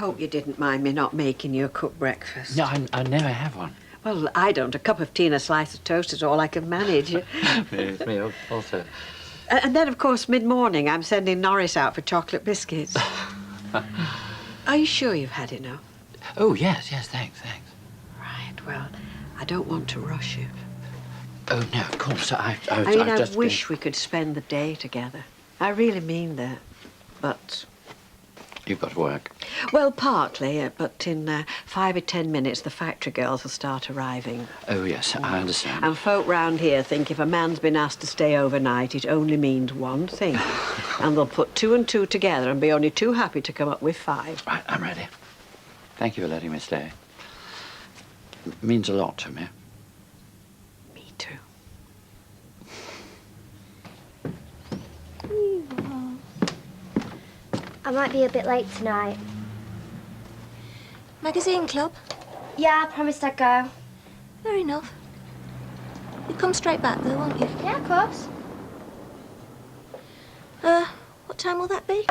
hope you didn't mind me not making you a cooked breakfast. No, I never have one. Well, I don't. A cup of tea and a slice of toast is all I can manage. Me also. And then, of course, mid-morning, I'm sending Norris out for chocolate biscuits. Are you sure you've had enough? Oh, yes, thanks. Right, well, I don't want to rush you. Oh, no, of course, I wish we could spend the day together. I really mean that, but... You've got to work. Well, partly, but in 5 or 10 minutes, the factory girls will start arriving. Oh, yes, I understand. And folk round here think if a man's been asked to stay overnight, it only means one thing. And they'll put 2 and 2 together and be only too happy to come up with 5. Right, I'm ready. Thank you for letting me stay. It means a lot to me. Me too. I might be a bit late tonight. Magazine club? Yeah, I promised I'd go. Fair enough. You come straight back though, won't you? Yeah, of course. What time will that be?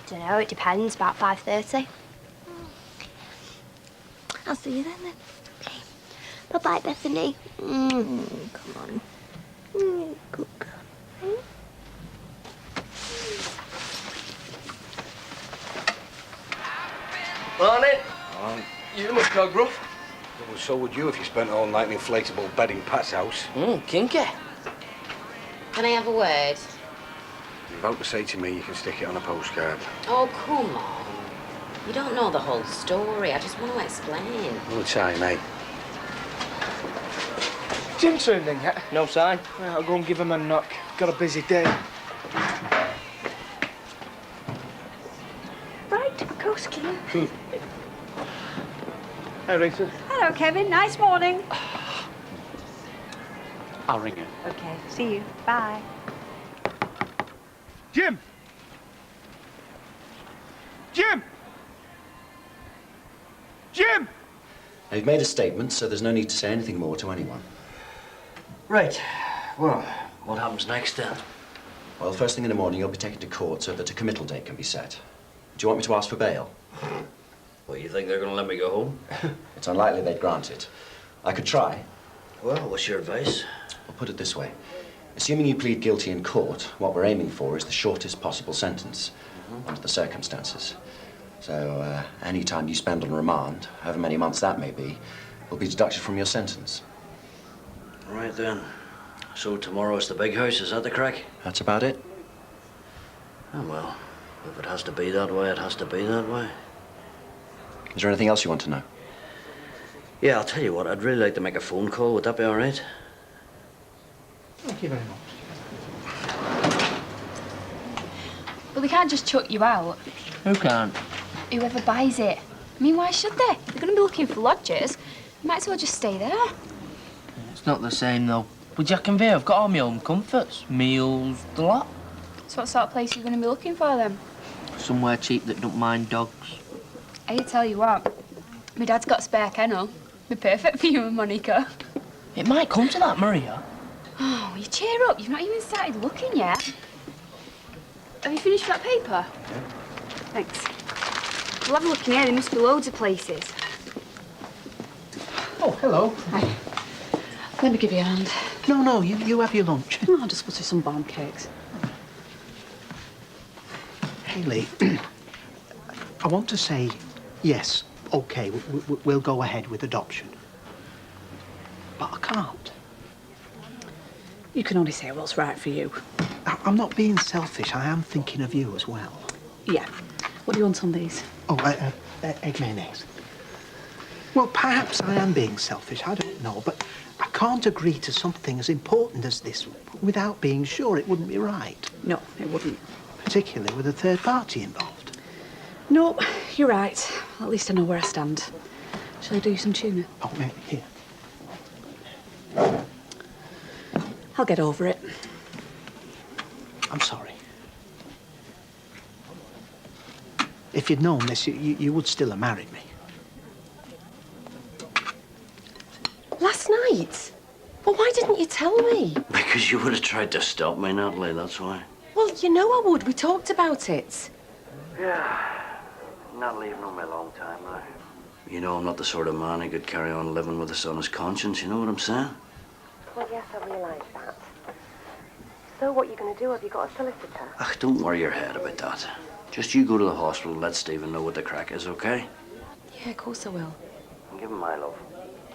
Don't know, it depends, about 5:30. I'll see you then. Okay. Bye-bye, Bethany. Come on. Good girl. Morning. You must go gruff. Well, so would you if you spent all night in an inflatable bed in Pat's house. Kinky. Can I have a word? You're about to say to me you can stick it on a postcard. Oh, come on. You don't know the whole story. I just want to explain. All the time, eh? Jim's room then yet? No sign. Well, I'll go and give him a knock. Got a busy day. Right, of course, Kim. Hey, Rita. Hello, Kevin. Nice morning. I'll ring her. OK, see you. Bye. Jim! Jim! Jim! They've made a statement, so there's no need to say anything more to anyone. Right. Well, what happens next then? Well, first thing in the morning, you'll be taken to court so that a committal date can be set. Do you want me to ask for bail? Well, you think they're going to let me go home? It's unlikely they'd grant it. I could try. Well, what's your advice? I'll put it this way. Assuming you plead guilty in court, what we're aiming for is the shortest possible sentence under the circumstances. So, any time you spend on remand, however many months that may be, will be deducted from your sentence. Right then. So tomorrow's the big house, is that the crack? That's about it. Oh, well, if it has to be that way, it has to be that way. Is there anything else you want to know? Yeah, I'll tell you what, I'd really like to make a phone call. Would that be all right? Thank you very much. But they can't just chuck you out. Who can't? Whoever buys it. I mean, why should they? They're going to be looking for lodgers. You might as well just stay there. It's not the same, though. With Jack and Veer, I've got all my own comforts, meals, the lot. So what sort of place are you going to be looking for, then? Somewhere cheap that don't mind dogs. I tell you what, my dad's got a spare kennel. Be perfect for you and Monica. It might come to that, Maria. Oh, you cheer up. You've not even started looking yet. Have you finished that paper? Yeah. Thanks. We'll have a look in here. There must be loads of places. Oh, hello. Hi. Let me give you a hand. No, you have your lunch. Oh, I'll just put you some bomb cakes. Hayley, I want to say, yes, OK, we'll go ahead with adoption. But I can't. You can only say what's right for you. I'm not being selfish. I am thinking of you as well. Yeah. What do you want on these? Oh, egg mayonnaise. Well, perhaps I am being selfish. I don't know, but I can't agree to something as important as this without being sure it wouldn't be right. No, it wouldn't. Particularly with a third party involved. No, you're right. At least I know where I stand. Shall I do you some tuna? Oh, here. I'll get over it. I'm sorry. If you'd known this, you would still have married me. Last night? Well, why didn't you tell me? Because you would have tried to stop me, Natalie, that's why. Well, you know I would. We talked about it. Yeah. Not leaving home a long time now. You know, I'm not the sort of man who could carry on living with this on his conscience, you know what I'm saying? Well, yes, I realise that. So what are you going to do? Have you got a solicitor? Ach, don't worry your head about that. Just you go to the hospital and let Stephen know what the crack is, okay? Yeah, of course I will. And give him my love.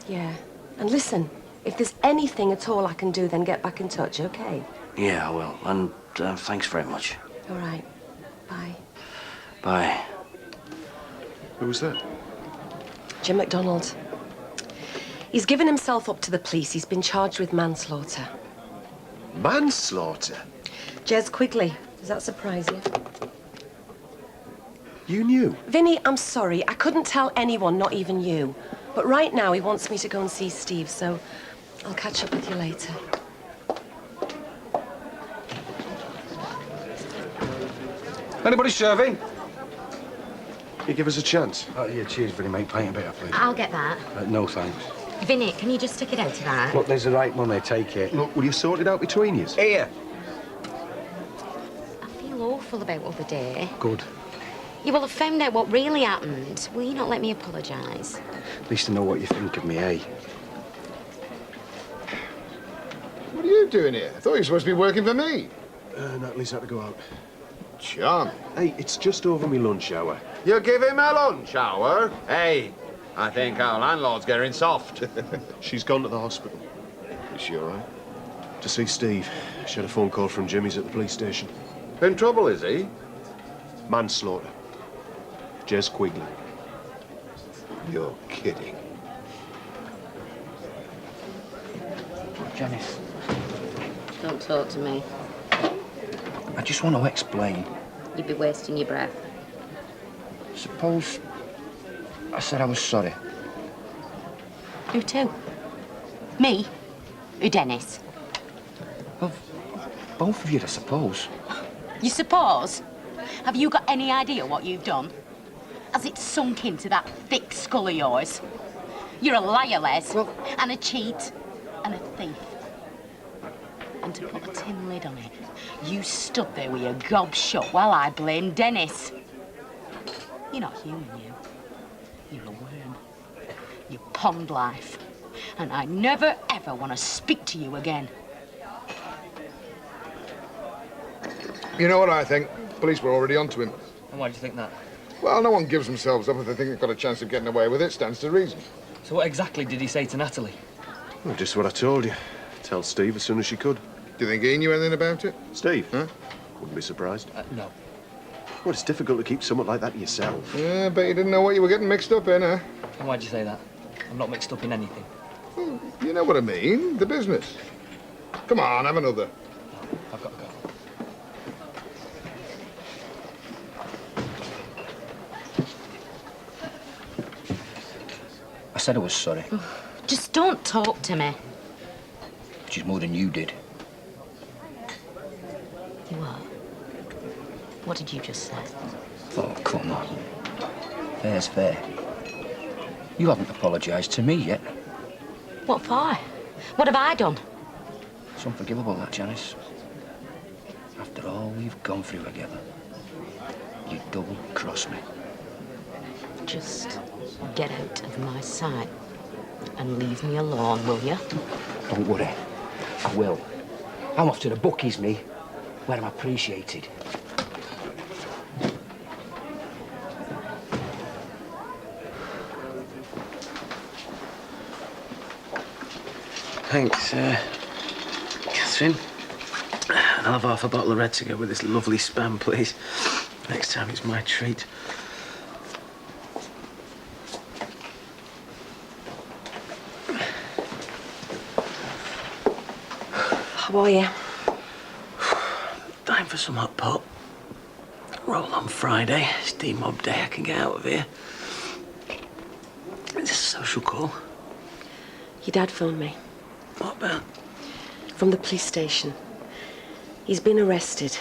Yeah. And listen, if there's anything at all I can do, then get back in touch, okay? Yeah, I will. And thanks very much. All right. Bye. Bye. Who was that? Jim MacDonald. He's given himself up to the police. He's been charged with manslaughter. Manslaughter? Jez Quigley. Does that surprise you? You knew? Vinny, I'm sorry. I couldn't tell anyone, not even you. But right now he wants me to go and see Steve, so I'll catch up with you later. Anybody serving? You give us a chance. Yeah, cheers, Vinny, mate. Pint a bit, please. I'll get that. No, thanks. Vinny, can you just stick it out to that? Look, there's the right money. Take it. Look, will you sort it out between you? Here. I feel awful about other day. Good. You will have found out what really happened. Will you not let me apologise? At least I know what you think of me, eh? What are you doing here? I thought you were supposed to be working for me. Natalie's had to go out. Charming. Hey, it's just over me lunch hour. You give him a lunch hour? Hey, I think our landlord's getting soft. She's gone to the hospital. Is she all right? To see Steve. She had a phone call from Jimmy's at the police station. In trouble, is he? Manslaughter. Jez Quigley. You're kidding. Janice, Don't talk to me. I just want to explain. You'd be wasting your breath. Suppose I said I was sorry. Who to? Me? Who, Dennis? Well, both of you, I suppose. You suppose? Have you got any idea what you've done? Has it sunk into that thick skull of yours? You're a liar, Les, and a cheat, and a thief. And to put a tin lid on it, you stood there with your gob shut while I blamed Dennis. You're not human, you. You're a worm. You're pond life. And I never, ever want to speak to you again. You know what I think? Police were already onto him. And why do you think that? Well, no one gives themselves up if they think they've got a chance of getting away with it. Stands to reason. So what exactly did he say to Natalie? Well, just what I told you. Tell Steve as soon as she could. Do you think he knew anything about it? Steve? Huh? Wouldn't be surprised. No. Well, it's difficult to keep someone like that to yourself. Yeah, but you didn't know what you were getting mixed up in, huh? And why'd you say that? I'm not mixed up in anything. Well, you know what I mean. The business. Come on, have another. No, I've got to go. I said I was sorry, Just don't talk to me. which is more than you did. You what? What did you just say? Oh, come on. Fair's fair. You haven't apologised to me yet. What for? What have I done? It's unforgivable, that, Janice. After all we've gone through together, you double-crossed me. Just get out of my sight and leave me alone, will you? Don't worry. I will. I'm off to the bookies, me, where I'm appreciated. Thanks, Catherine. I'll have half a bottle of red to go with this lovely spam, please. Next time it's my treat. How are you? Time for some hot pot. Roll on Friday. It's D-mob day. I can get out of here. Is this a social call? Your dad phoned me. What about? From the police station. He's been arrested.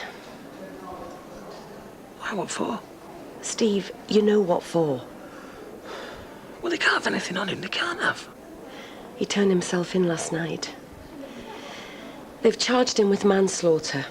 Why, what for? Steve, you know what for. Well, they can't have anything on him. They can't have. He turned himself in last night. They've charged him with manslaughter.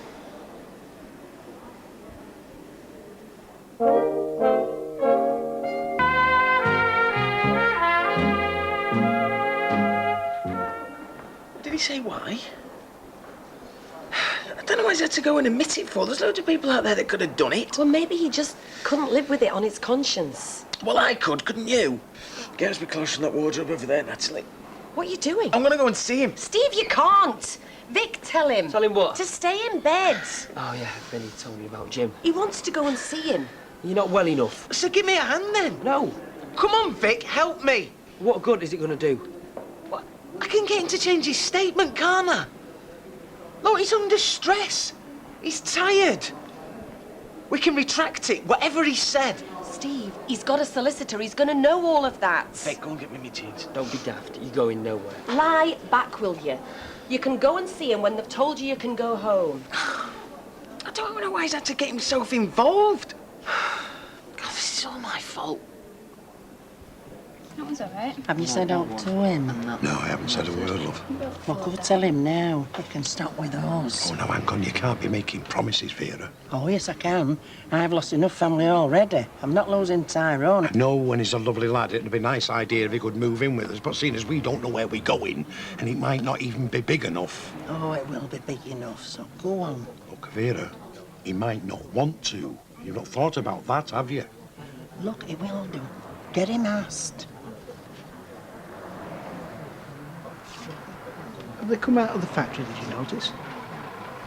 there to go and admit it for? There's loads of people out there that could have done it. Well, maybe he just couldn't live with it on his conscience. Well, I could, couldn't you? Get us me close from that wardrobe over there, Natalie. What are you doing? I'm gonna go and see him. Steve, you can't. Vic, tell him. Tell him what? To stay in bed. Oh, yeah, Benny told me about Jim. He wants to go and see him. You're not well enough. So give me a hand then. No. Come on, Vic, help me. What good is it going to do? What? I can get him to change his statement, can't I? Look, he's under stress. He's tired. We can retract it, whatever he said. Steve, he's got a solicitor. He's going to know all of that. Vic, go and get me my jeans. Don't be daft. You're going nowhere. Lie back, will you? You can go and see him when they've told you can go home. I don't know why he's had to get himself involved. God, this is all my fault. That one's all right. Have you said out to him? No, I haven't said a word, love. Well, go tell him now. He can stop with us. Oh, no, hang on. You can't be making promises, Vera. Oh, yes, I can. I've lost enough family already. I'm not losing Tyrone. I know when he's a lovely lad, it'd be a nice idea if he could move in with us, but seeing as we don't know where we're going, and it might not even be big enough. Oh, it will be big enough, so go on. Look, Vera, he might not want to. You've not thought about that, have you? Look, he will do. Get him asked. Have they come out of the factory, did you notice?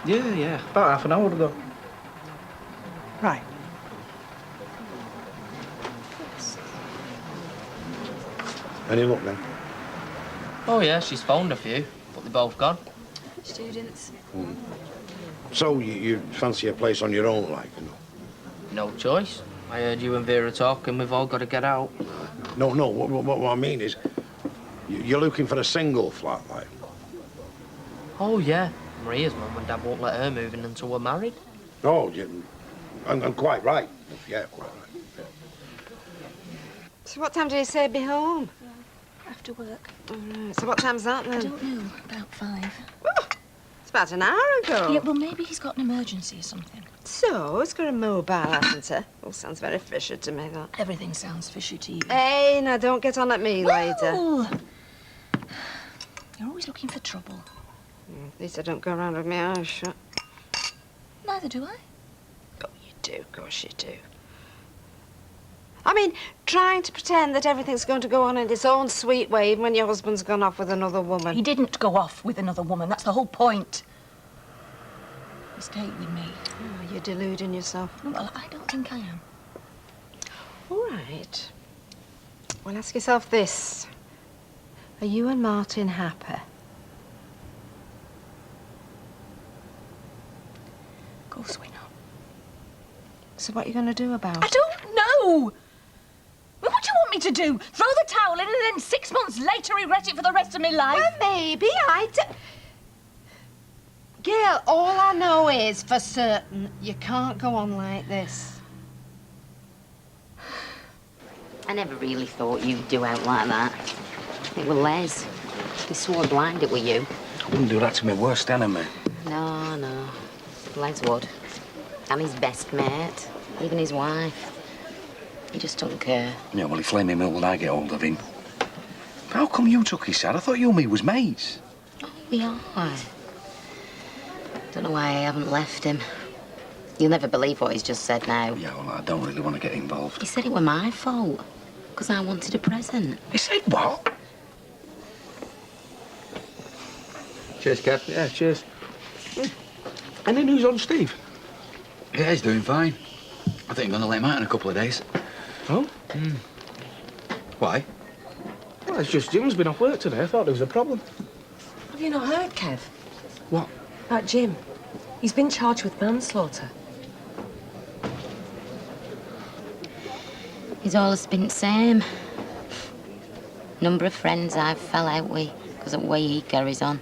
Yeah. About half an hour ago. Right. Any luck then? Oh, yeah, she's phoned a few, but they're both gone. Students. So, you fancy a place on your own, like, you know? No choice. I heard you and Vera talking. We've all got to get out. No, what I mean is, you're looking for a single flat, like. Oh, yeah. Maria's mum and dad won't let her move in until we're married. Oh, I'm quite right. Yeah, quite right. Yeah. So what time did he say be home? After work. All right. So what time's that then? I don't know. About 5. Oh, it's about an hour ago. Yeah, well, maybe he's got an emergency or something. So, it's got a mobile, hasn't it? Oh, sounds very fishy to me, that. Everything sounds fishy to you. Hey, now don't get on at me, later. You're always looking for trouble. At least I don't go around with my eyes shut. Neither do I. Oh, you do, of course you do. I mean, trying to pretend that everything's going to go on in its own sweet way even when your husband's gone off with another woman. He didn't go off with another woman. That's the whole point. He stayed with me. Oh, you're deluding yourself. Well, I don't think I am. All right. Well, ask yourself this. Are you and Martin happy? Of course we're not. So what are you going to do about it? I don't know! Well, what do you want me to do? Throw the towel in and then 6 months later regret it for the rest of my life? Well, maybe I do. Gail, all I know is for certain you can't go on like this. I never really thought you'd do out like that. It was Les. He swore blind it were you. I wouldn't do that to my worst enemy. No. Les would. And his best mate. Even his wife. He just don't care. Yeah, well, he flamed me mill when I get hold of him. How come you took his side? I thought you and me was mates. Oh, we are. Don't know why I haven't left him. You'll never believe what he's just said now. Yeah, well, I don't really want to get involved. He said it were my fault. Because I wanted a present. He said what? Cheers, Kev. Yeah, cheers. Any news on Steve? Yeah, he's doing fine. I think I'm going to let him out in a couple of days. Oh? Why? Well, it's just Jim's been off work today. I thought there was a problem. Have you not heard, Kev? What? About Jim. He's been charged with manslaughter. He's always been the same. Number of friends I've fell out with because of the way he carries on.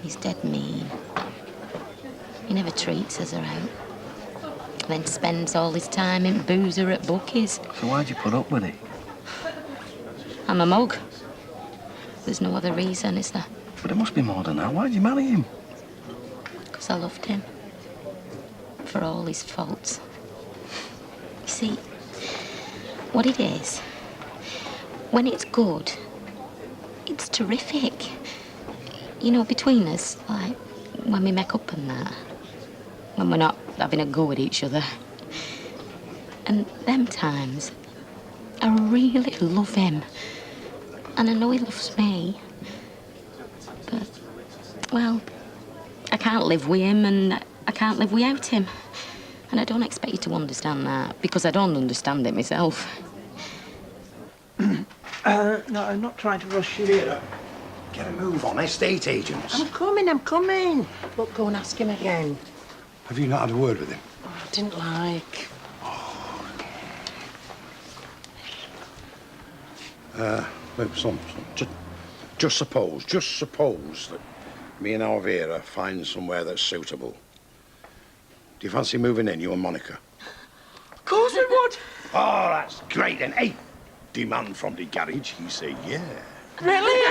He's dead mean. He never treats us around. Then spends all his time in boozer at bookies. So why'd you put up with it? I'm a mug. There's no other reason, is there? But there must be more than that. Why'd you marry him? Because I loved him. For all his faults. You see, what it is, when it's good, it's terrific. You know, between us, like, when we make up and that. When we're not having a go at each other. And them times, I really love him. And I know he loves me. But, well, I can't live with him and I can't live without him. And I don't expect you to understand that, because I don't understand it myself. No, I'm not trying to rush you here. Get a move on, estate agents. I'm coming. Look, go and ask him again. Have you not had a word with him? I didn't like. Look, son, just suppose that me and Alvira find somewhere that's suitable. Do you fancy moving in, you and Monica? Of course we would. Oh, that's great. And hey, demand from the garage, he say yeah. Really?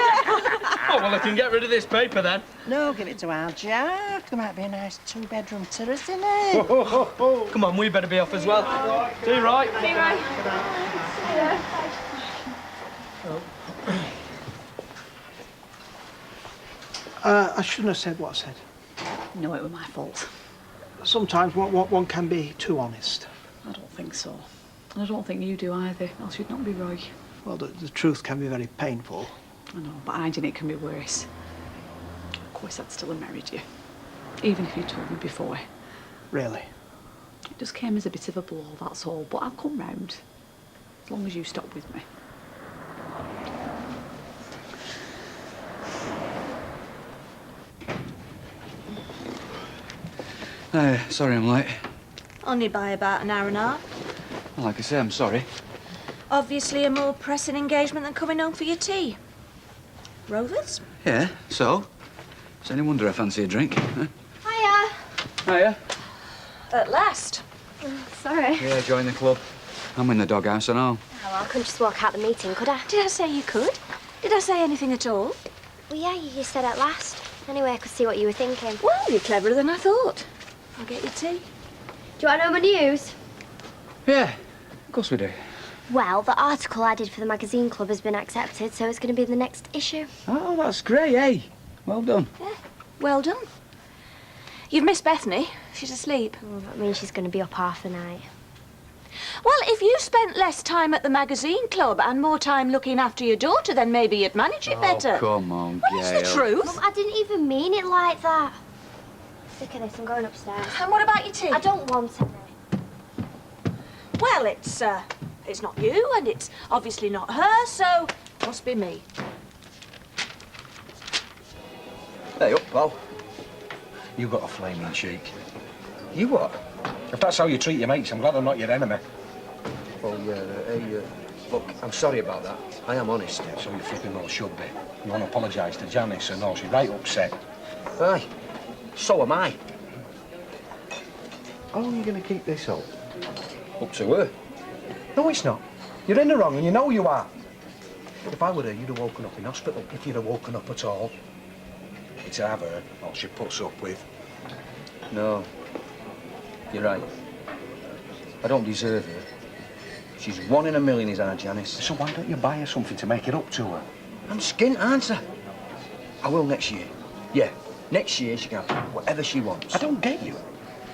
Oh, well, I can get rid of this paper then. No, give it to our Jack. There might be a nice two-bedroom terrace in it. Come on, we better be off as well. See you right. See you right. I shouldn't have said what I said. No, it was my fault. Sometimes one can be too honest. I don't think so. And I don't think you do either, else you'd not be Roy. Well, the truth can be very painful. I know, but hiding it can be worse. Of course, I'd still have married you. Even if you told me before. Really? It just came as a bit of a blow, that's all. But I'll come round. As long as you stop with me. Sorry I'm late. Only by about an hour and a half. Well, like I say, I'm sorry. Obviously a more pressing engagement than coming home for your tea. Rovers? Yeah, so? It's any wonder I fancy a drink, huh? Hiya. Hiya. At last. Sorry. Yeah, join the club. I'm in the doghouse and all. Oh, well, I couldn't just walk out the meeting, could I? Did I say you could? Did I say anything at all? Well, yeah, you said at last. Anyway, I could see what you were thinking. Well, you're cleverer than I thought. I'll get you tea. Do you want to know my news? Yeah, of course we do. Well, the article I did for the magazine club has been accepted, so it's going to be in the next issue. Oh, that's great, eh? Well done. Yeah, well done. You've missed Bethany. She's asleep. Oh, that means she's going to be up half the night. Well, if you spent less time at the magazine club and more time looking after your daughter, then maybe you'd manage it better. Oh, come on, Well, it's the truth. Mum, I didn't even mean it like that. Look at this, I'm going upstairs. And what about your tea? I don't want any. Well, it's not you, and it's obviously not her, so must be me. Hey, up, pal. You got a flaming cheek. You what? If that's how you treat your mates, I'm glad I'm not your enemy. Oh, yeah, hey, look, I'm sorry about that. I am honest. Yeah, so you flipping well should be. You want to apologise to Janice and all, she's right upset. Aye, so am I. How long are you going to keep this up? Up to her. No, it's not. You're in the wrong and you know you are. If I were her, you'd have woken up in hospital, if you'd have woken up at all. It's have her, all she puts up with. No, you're right. I don't deserve her. She's 1 in a million, is our Janice. So why don't you buy her something to make it up to her? I'm skint, aren't I? I will next year. Yeah, next year she can have whatever she wants. I don't get you.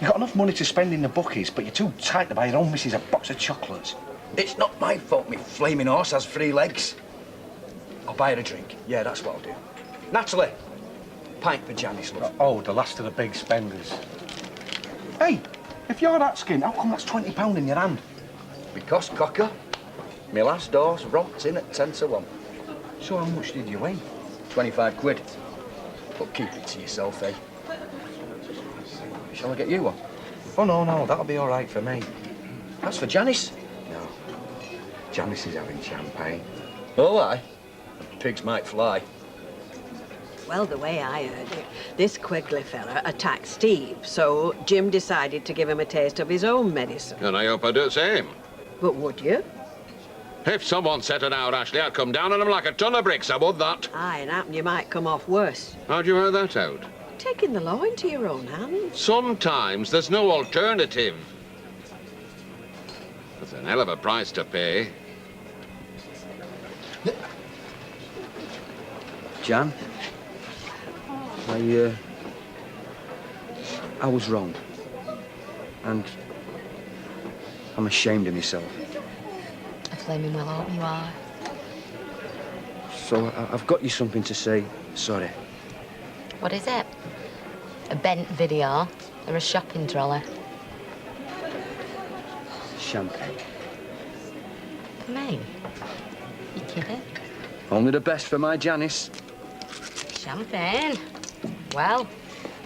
You've got enough money to spend in the bookies, but you're too tight to buy your own missus a box of chocolates. It's not my fault me flaming horse has 3 legs. I'll buy her a drink. Yeah, that's what I'll do. Natalie, pint for Janice, love. Oh, the last of the big spenders. Hey, if you're that skint, how come that's £20 in your hand? Because, cocker, my last horse romped in at 10 to 1. So how much did you win? 25 quid. But keep it to yourself, eh? Shall I get you one? Oh, no, that'll be all right for me. That's for Janice. No, Janice is having champagne. Oh, aye. Pigs might fly. Well, the way I heard it, this Quigley fella attacked Steve, so Jim decided to give him a taste of his own medicine. And I hope I do the same. But would you? If someone set it out, Ashley, I'd come down on him like a ton of bricks, I would that. Aye, and happen you might come off worse. How'd you work that out? Taking the law into your own hands. Sometimes there's no alternative. That's an hell of a price to pay. Jan, I I was wrong. And I'm ashamed of myself. I flaming well hope you are. So I've got you something to say. Sorry. What is it? A bent video or a shopping trolley? Champagne. For me? You kidding? Only the best for my Janice. Champagne? Well,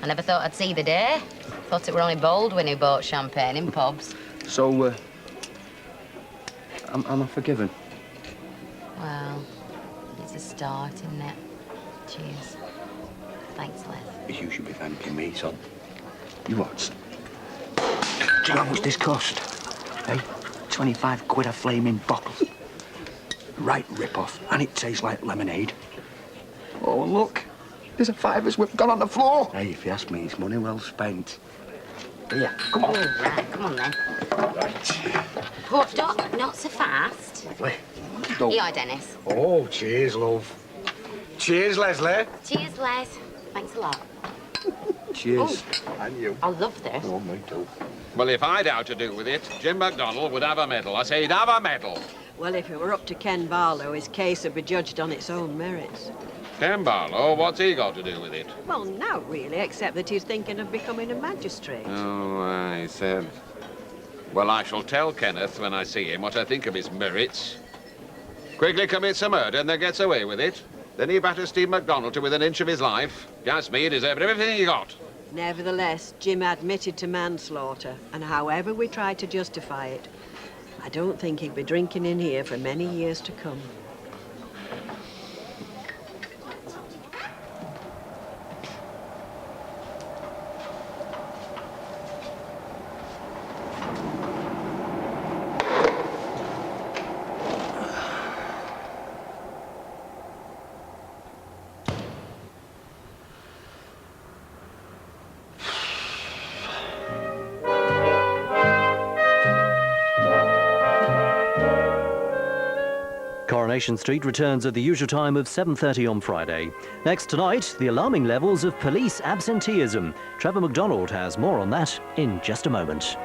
I never thought I'd see the day. Thought it were only Baldwin who bought champagne in pubs. So, am I forgiven? Well, it's a start, isn't it? Cheers. Thanks, Les. You should be thanking me, son. You what? Do you know how much this cost? Hey, 25 quid a flaming bottle. Right rip-off, and it tastes like lemonade. Oh, look. There's a fiver's whip gone on the floor. Hey, if you ask me, it's money well spent. Here, come on. All right, come on then. Right. Port, not so fast. Lovely. Here, Dennis. Oh, cheers, love. Cheers, Leslie. Cheers, Les. Thanks a lot. Cheers. And you. I love this. Oh, me too. Well, if I'd out to do with it, Jim MacDonald would have a medal. I say he'd have a medal. Well, if it were up to Ken Barlow, his case would be judged on its own merits. Ken Barlow, what's he got to do with it? Well, not really, except that he's thinking of becoming a magistrate. Oh, I said. Well, I shall tell Kenneth when I see him what I think of his merits. Quigley commits a murder and then gets away with it. Then he batters Steve MacDonald to within an inch of his life. Gas me, he deserved everything he got. Nevertheless, Jim admitted to manslaughter, and however we tried to justify it, I don't think he'd be drinking in here for many years to come. Coronation Street returns at the usual time of 7:30 on Friday. Next tonight, the alarming levels of police absenteeism. Trevor MacDonald has more on that in just a moment.